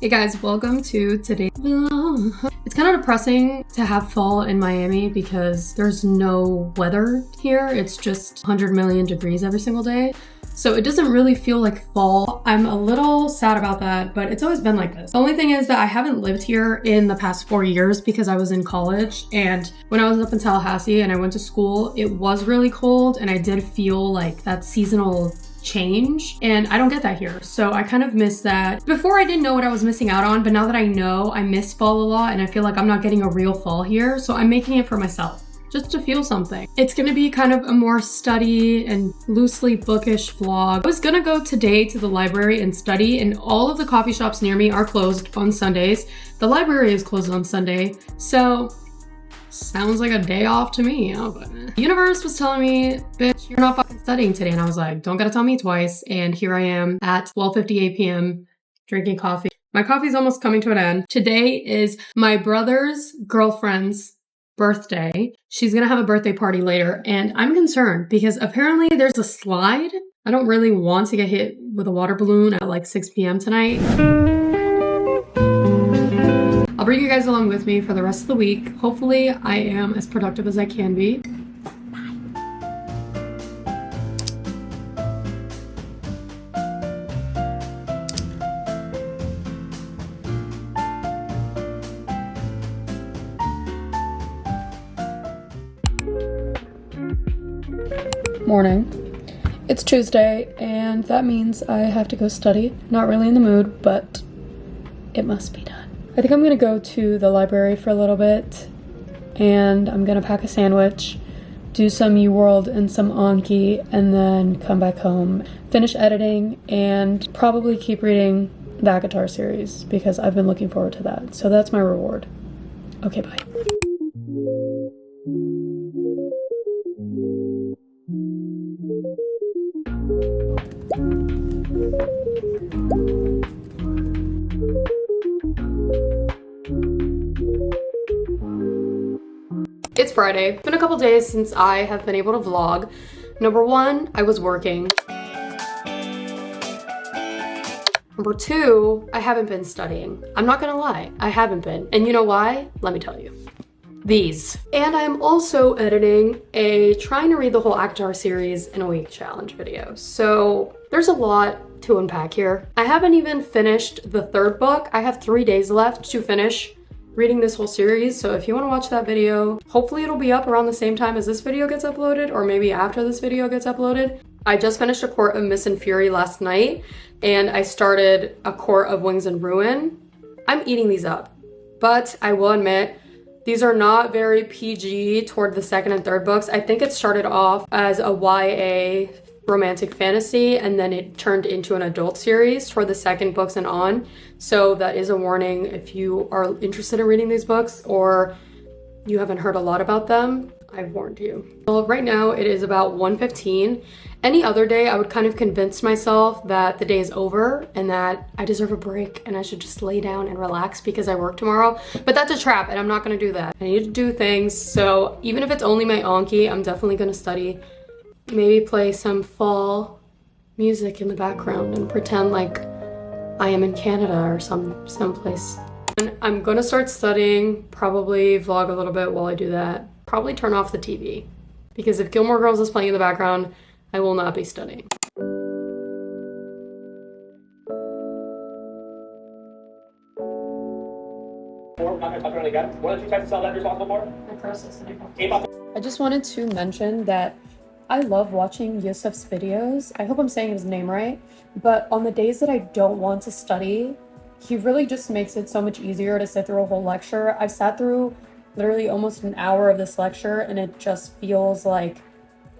Hey guys, welcome to today's vlog. It's kind of depressing to have fall in Miami because there's no weather here. It's just 100 million degrees every single day. So it doesn't really feel like fall. I'm a little sad about that, but it's always been like this. The only thing is that I haven't lived here in the past 4 years because I was in college, and when I was up in Tallahassee and I went to school, it was really cold and I did feel like that seasonal change, and I don't get that here. So I kind of miss that. Before I didn't know what I was missing out on, but now that I know, I miss fall a lot and I feel like I'm not getting a real fall here. So I'm making it for myself, just to feel something. It's gonna be kind of a more study and loosely bookish vlog. I was gonna go today to the library and study, and all of the coffee shops near me are closed on Sundays. The library is closed on Sunday, so sounds like a day off to me, you know, but the universe was telling me, bitch, you're not fucking studying today. And I was like, don't gotta tell me twice. And here I am at 12:58 p.m. drinking coffee. My coffee's almost coming to an end. Today is my brother's girlfriend's birthday. She's gonna have a birthday party later, and I'm concerned because apparently there's a slide. I don't really want to get hit with a water balloon at like 6 p.m. tonight. I'll bring you guys along with me for the rest of the week. Hopefully I am as productive as I can be. Morning. It's Tuesday, and that means I have to go study. Not really in the mood, but it must be done. I think I'm gonna go to the library for a little bit, and I'm gonna pack a sandwich, do some UWorld and some Anki, and then come back home, finish editing, and probably keep reading the ACOTAR series because I've been looking forward to that. So that's my reward. Okay, bye. It's Friday. It's been a couple days since I have been able to vlog. Number one, I was working. Number two, I haven't been studying. I'm not gonna lie, I haven't been. And you know why? Let me tell you. These. And I'm also editing a trying to read the whole ACOTAR series in a week challenge video. So there's a lot to unpack here. I haven't even finished the third book. I have 3 days left to finish reading this whole series. So if you want to watch that video, hopefully it'll be up around the same time as this video gets uploaded, or maybe after this video gets uploaded. I just finished A Court of Mist and Fury last night, and I started A Court of Wings and Ruin. I'm eating these up, but I will admit, these are not very PG toward the second and third books. I think it started off as a YA romantic fantasy, and then it turned into an adult series toward the second books and on. So that is a warning if you are interested in reading these books or you haven't heard a lot about them. I've warned you. Well, right now it is about 1:15. Any other day I would kind of convince myself that the day is over and that I deserve a break and I should just lay down and relax because I work tomorrow. But that's a trap, and I'm not gonna do that. I need to do things. So even if it's only my Anki, I'm definitely gonna study. Maybe play some fall music in the background and pretend like I am in Canada or someplace. And I'm gonna start studying, probably vlog a little bit while I do that. Probably turn off the TV, because if Gilmore Girls is playing in the background, I will not be studying. I just wanted to mention that I love watching Yusuf's videos. I hope I'm saying his name right, but on the days that I don't want to study, he really just makes it so much easier to sit through a whole lecture. I've sat through literally almost an hour of this lecture, and it just feels like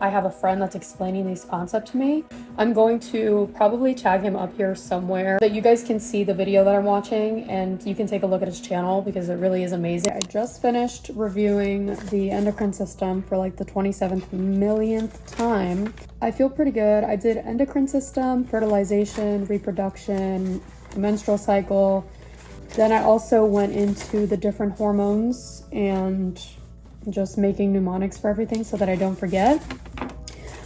I have a friend that's explaining these concepts to me. I'm going to probably tag him up here somewhere so that you guys can see the video that I'm watching and you can take a look at his channel because it really is amazing. I just finished reviewing the endocrine system for like the 27th millionth time. I feel pretty good. I did endocrine system, fertilization, reproduction, menstrual cycle. Then I also went into the different hormones and just making mnemonics for everything so that I don't forget.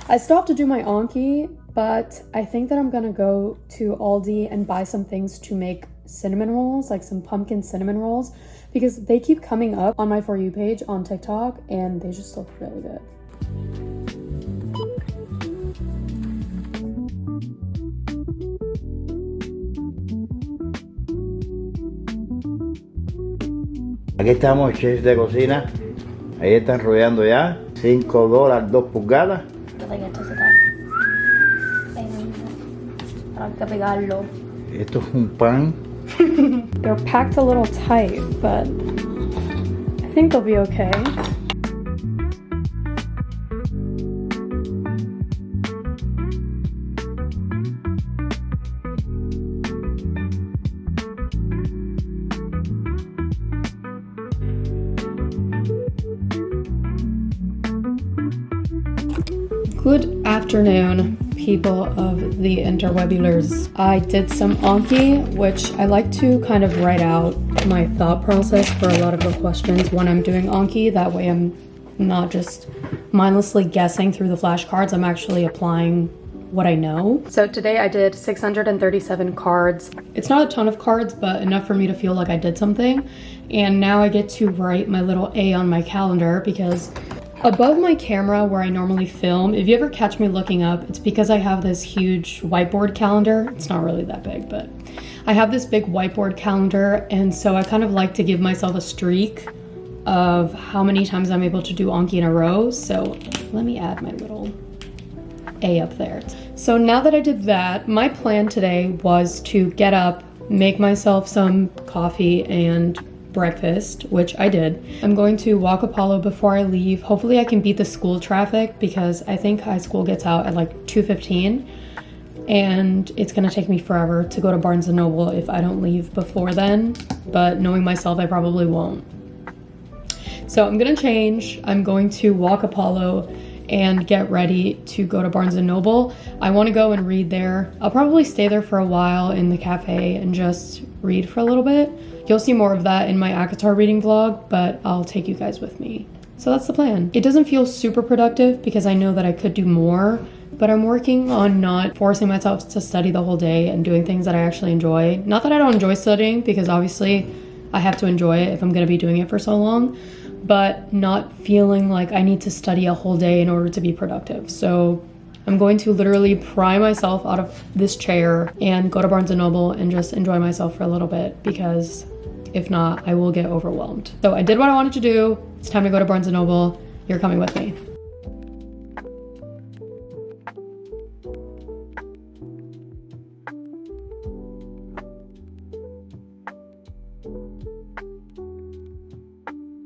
I still have to do my Anki, but I think that I'm gonna go to Aldi and buy some things to make cinnamon rolls, like some pumpkin cinnamon rolls, because they keep coming up on my For You page on TikTok and they just look really good. Aquí estamos, chefs de cocina. Ahí están rodeando ya. $5, 2 pulgadas. Para pegarlo. Esto es un pan. They're packed a little tight, but I think they'll be okay. Good afternoon, people of the interwebulars. I did some Anki, which I like to kind of write out my thought process for a lot of the questions when I'm doing Anki. That way I'm not just mindlessly guessing through the flashcards. I'm actually applying what I know. So today I did 637 cards. It's not a ton of cards, but enough for me to feel like I did something. And now I get to write my little A on my calendar, because above my camera where I normally film, if you ever catch me looking up, it's because I have this huge whiteboard calendar. It's not really that big, but I have this big whiteboard calendar, and so I kind of like to give myself a streak of how many times I'm able to do Anki in a row. So let me add my little A up there. So now that I did that, my plan today was to get up, make myself some coffee and breakfast, which I did. I'm going to walk Apollo before I leave. Hopefully I can beat the school traffic, because I think high school gets out at like 2:15 and it's gonna take me forever to go to Barnes & Noble if I don't leave before then, but knowing myself, I probably won't. So I'm gonna change. I'm going to walk Apollo and get ready to go to Barnes & Noble. I wanna go and read there. I'll probably stay there for a while in the cafe and just read for a little bit. You'll see more of that in my ACOTAR reading vlog, but I'll take you guys with me. So that's the plan. It doesn't feel super productive because I know that I could do more, but I'm working on not forcing myself to study the whole day and doing things that I actually enjoy. Not that I don't enjoy studying, because obviously I have to enjoy it if I'm gonna be doing it for so long, but not feeling like I need to study a whole day in order to be productive. So I'm going to literally pry myself out of this chair and go to Barnes & Noble and just enjoy myself for a little bit, because if not, I will get overwhelmed. So I did what I wanted to do. It's time to go to Barnes & Noble. You're coming with me.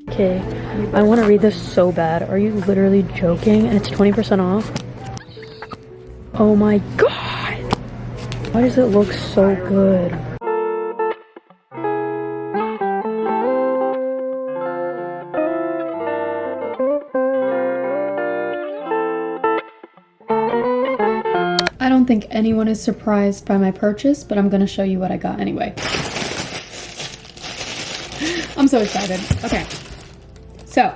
Okay, I want to read this so bad. Are you literally joking? And it's 20% off? Oh my god! Why does it look so good? I don't think anyone is surprised by my purchase, but I'm gonna show you what I got anyway. I'm so excited. Okay. So,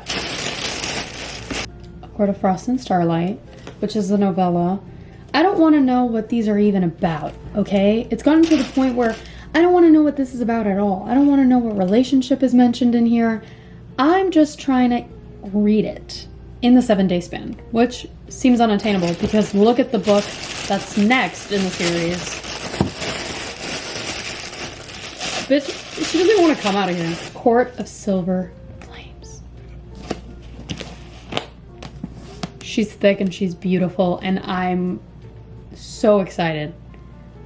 A Court of Frost and Starlight, which is a novella. I don't want to know what these are even about, okay? It's gotten to the point where I don't want to know what this is about at all. I don't want to know what relationship is mentioned in here. I'm just trying to read it in the 7-day span, which seems unattainable because look at the book that's next in the series. Bitch, she doesn't want to come out of here. Court of Silver Flames. She's thick and she's beautiful, and I'm so excited.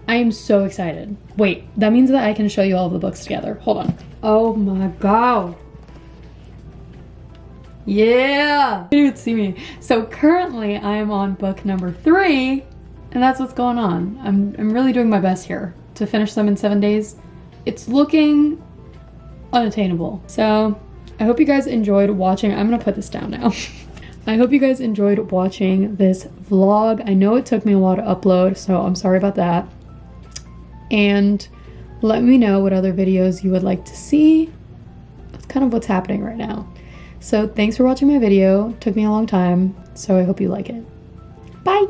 I am so excited. Wait, that means that I can show you all of the books together. Hold on. Oh my god. Yeah! You didn't even see me. So currently I am on book number 3, and that's what's going on. I'm really doing my best here to finish them in 7 days. It's looking unattainable. So I hope you guys enjoyed watching. I'm gonna put this down now. I hope you guys enjoyed watching this vlog. I know it took me a while to upload, so I'm sorry about that. And let me know what other videos you would like to see. That's kind of what's happening right now. So thanks for watching my video. It took me a long time, so I hope you like it. Bye!